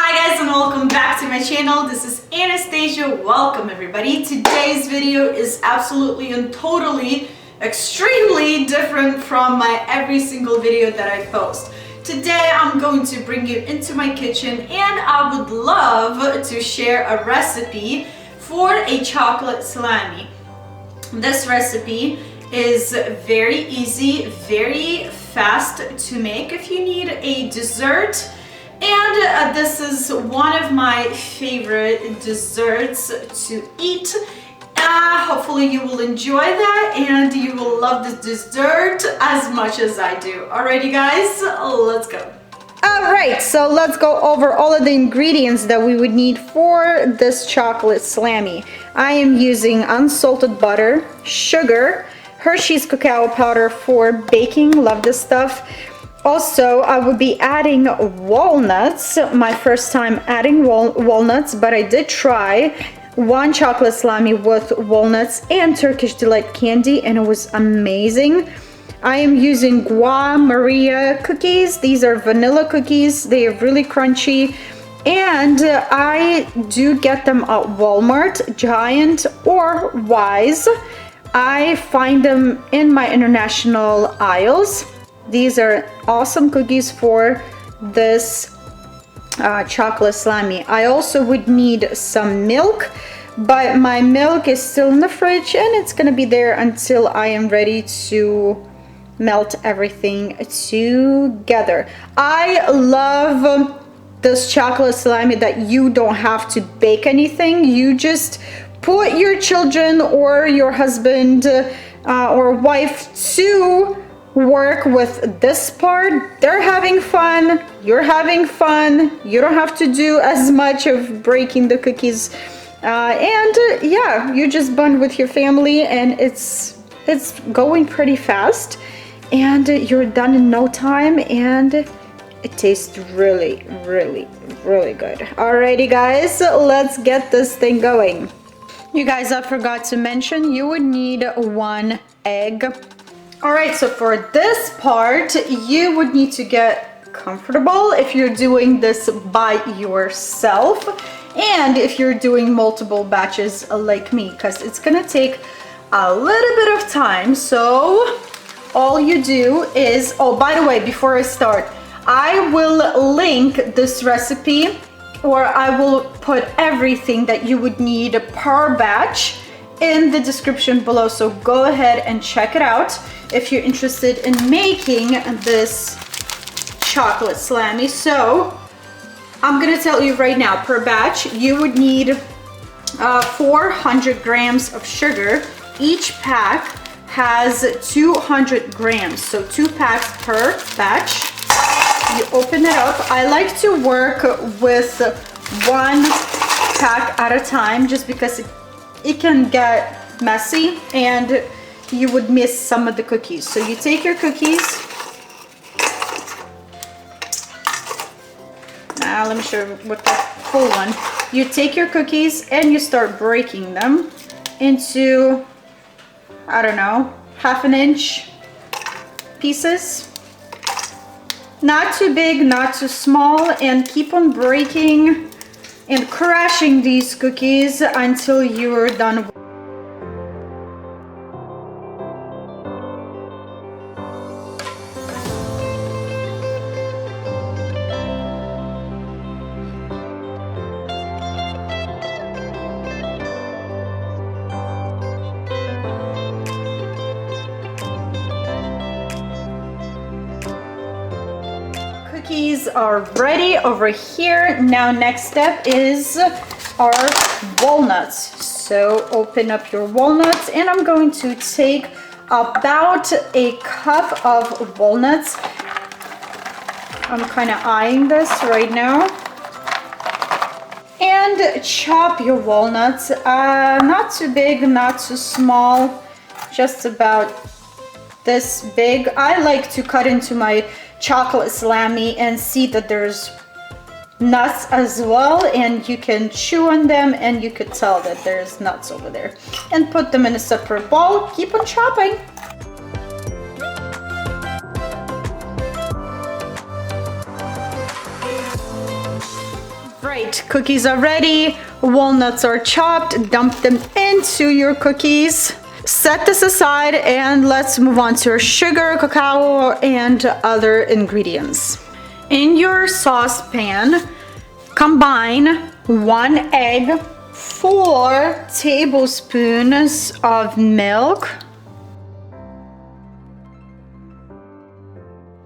Hi guys and welcome back to my channel. This is Anastasia. Welcome everybody. Today's video is absolutely and totally extremely different from my every single video that I post. Today I'm going to bring you into my kitchen and I would love to share a recipe for a chocolate salami. This recipe is very easy, very fast to make if you need a dessert. And this is one of my favorite desserts to eat. Hopefully you will enjoy that and you will love this dessert as much as I do. Alrighty guys, let's go. Alright, so let's go over all of the ingredients that we would need for this chocolate salami. I am using unsalted butter, sugar, Hershey's cacao powder for baking, love this stuff. Also, I would be adding walnuts, my first time adding walnuts, but I did try one chocolate salami with walnuts and Turkish Delight candy and it was amazing. I am using Gua Maria cookies. These are vanilla cookies. They are really crunchy and I do get them at Walmart, Giant or Wise. I find them in my international aisles. These are awesome cookies for this chocolate salami. I also would need some milk, but my milk is still in the fridge and it's gonna be there until I am ready to melt everything together. I love this chocolate salami that you don't have to bake anything. You just put your children or your husband or wife to work with this part. They're having fun, you're having fun, you don't have to do as much of breaking the cookies yeah, you just bond with your family and it's going pretty fast and you're done in no time and it tastes really good. Alrighty guys, let's get this thing going. You guys, I forgot to mention you would need 1 egg. Alright, so for this part, you would need to get comfortable if you're doing this by yourself and if you're doing multiple batches like me, because it's gonna take a little bit of time. So all you do is, oh, by the way, before I start, I will link this recipe or I will put everything that you would need per batch in the description below, so go ahead and check it out if you're interested in making this chocolate salami. So I'm gonna tell you right now, per batch you would need 400 grams of sugar. Each pack has 200 grams, so 2 packs per batch. You open it up. I like to work with 1 pack at a time just because it can get messy and you would miss some of the cookies. So you take your cookies. Let me show you with the full one. You take your cookies and you start breaking them into, I don't know, 1/2 inch pieces. Not too big, not too small, and keep on breaking and crushing these cookies until you're done. Cookies are ready over here. Now next step is our walnuts. So open up your walnuts and I'm going to take about a cup of walnuts. I'm kind of eyeing this right now. And chop your walnuts, not too big, not too small, just about this big. I like to cut into my chocolate salami and see that there's nuts as well, and you can chew on them and you could tell that there's nuts over there, and put them in a separate bowl. Keep on chopping. Right, cookies are ready, walnuts are chopped, dump them into your cookies. Set this aside and let's move on to our sugar, cacao, and other ingredients. In your saucepan, combine 1 egg, 4 tablespoons of milk,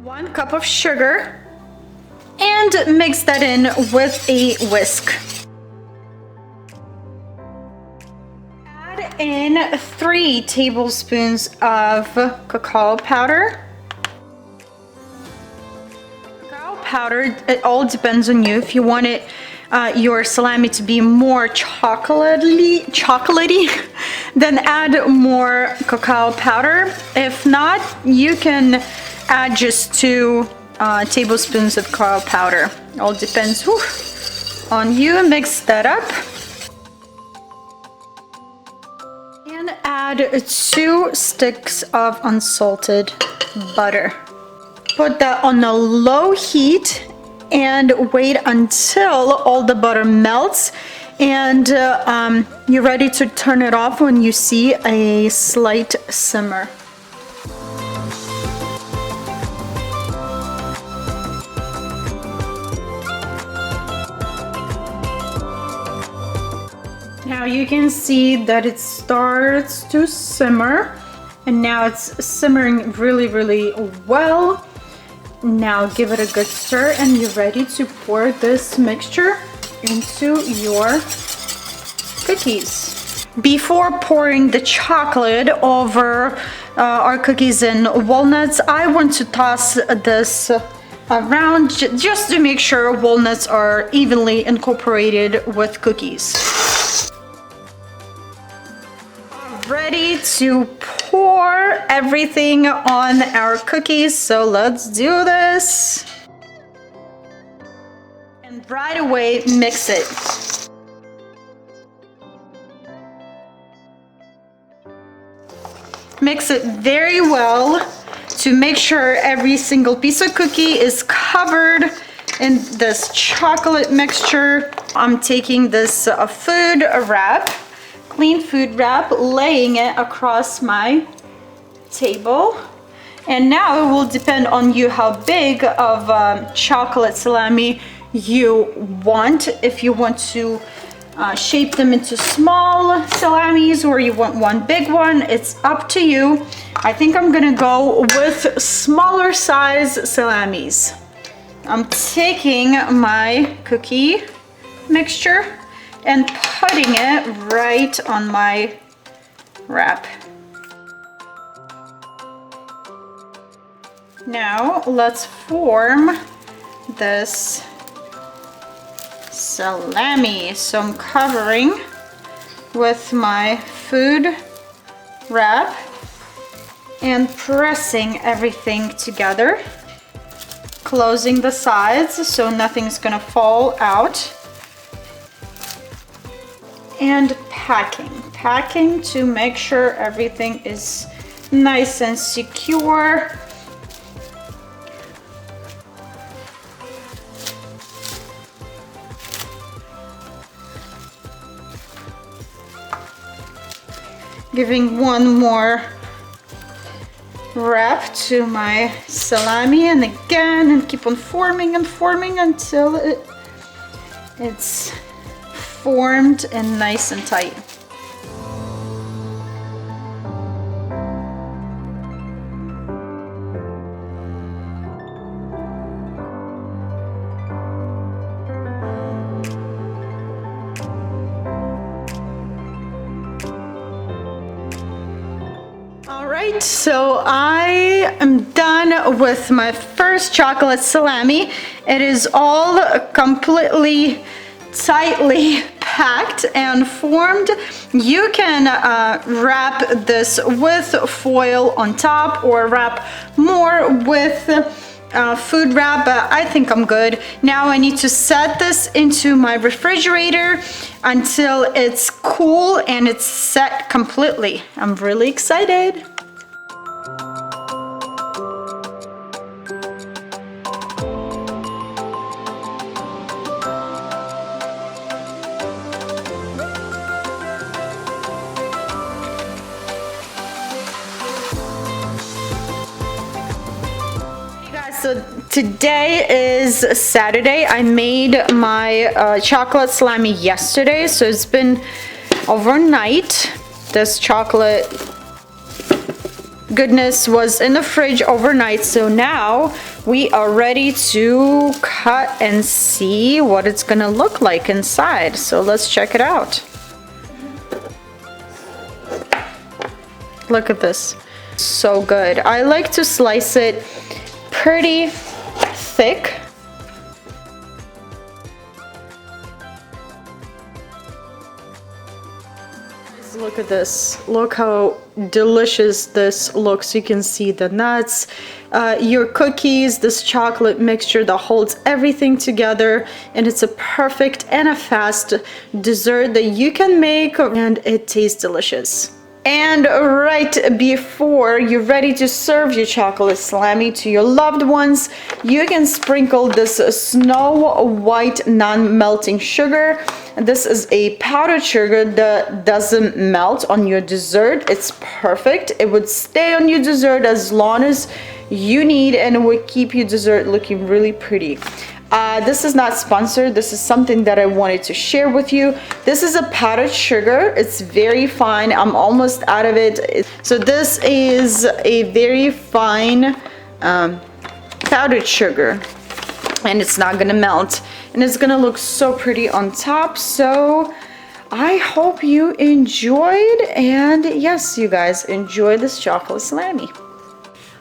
1 cup of sugar, and mix that in with a whisk. Add in 3 tablespoons of cacao powder. Cacao powder, it all depends on you. If you want it, your salami to be more chocolatey, then add more cacao powder. If not, you can add just 2 tablespoons of cacao powder. All depends on you. Mix that up and add 2 sticks of unsalted butter. Put that on a low heat and wait until all the butter melts, and you're ready to turn it off when you see a slight simmer. Now you can see that it starts to simmer, and now it's simmering really well. Now give it a good stir and you're ready to pour this mixture into your cookies. Before pouring the chocolate over our cookies and walnuts, I want to toss this around just to make sure walnuts are evenly incorporated with cookies. Ready to pour everything on our cookies, so let's do this. And right away mix it. Mix it very well to make sure every single piece of cookie is covered in this chocolate mixture. I'm taking this food wrap, clean food wrap, laying it across my table. And now it will depend on you how big of chocolate salami you want. If you want to shape them into small salamis or you want one big one, it's up to you. I think I'm gonna go with smaller size salamis. I'm taking my cookie mixture and putting it right on my wrap. Now let's form this salami. So I'm covering with my food wrap and pressing everything together, closing the sides so nothing's gonna fall out. And packing to make sure everything is nice and secure. Giving one more wrap to my salami, and again, and keep on forming and forming until it's formed and nice and tight. Alright, so I am done with my first chocolate salami. It is all completely tightly packed and formed. You can wrap this with foil on top or wrap more with food wrap, but I think I'm good. Now I need to set this into my refrigerator until it's cool and it's set completely. I'm really excited. So today is Saturday. I made my chocolate salami yesterday, so it's been overnight. This chocolate goodness was in the fridge overnight, so now we are ready to cut and see what it's gonna look like inside. So let's check it out. Look at this, so good. I like to slice it pretty thick. Look at this. Look how delicious this looks. You can see the nuts, your cookies, this chocolate mixture that holds everything together, and it's a perfect and a fast dessert that you can make, and it tastes delicious. And right before you're ready to serve your chocolate salami to your loved ones, you can sprinkle this snow white non-melting sugar. This is a powdered sugar that doesn't melt on your dessert. It's perfect. It would stay on your dessert as long as you need, and it would keep your dessert looking really pretty. This is not sponsored. This is something that I wanted to share with you. This is a powdered sugar. It's very fine. I'm almost out of it. So this is a very fine powdered sugar, and it's not gonna melt, and it's gonna look so pretty on top. So I hope you enjoyed, and yes, you guys enjoy this chocolate salami.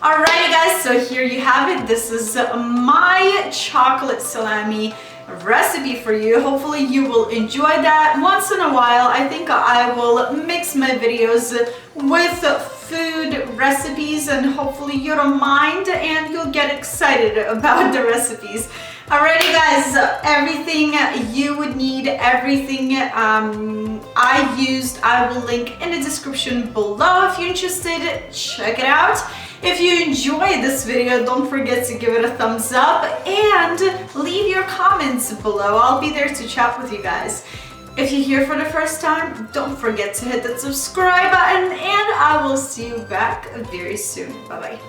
Alrighty guys, so here you have it. This is my chocolate salami recipe for you. Hopefully you will enjoy that. Once in a while, I think I will mix my videos with food recipes, and hopefully you don't mind and you'll get excited about the recipes. Alrighty guys, everything you would need, everything I used, I will link in the description below. If you're interested, check it out. If you enjoyed this video, don't forget to give it a thumbs up and leave your comments below. I'll be there to chat with you guys. If you're here for the first time, don't forget to hit that subscribe button, and I will see you back very soon. Bye-bye.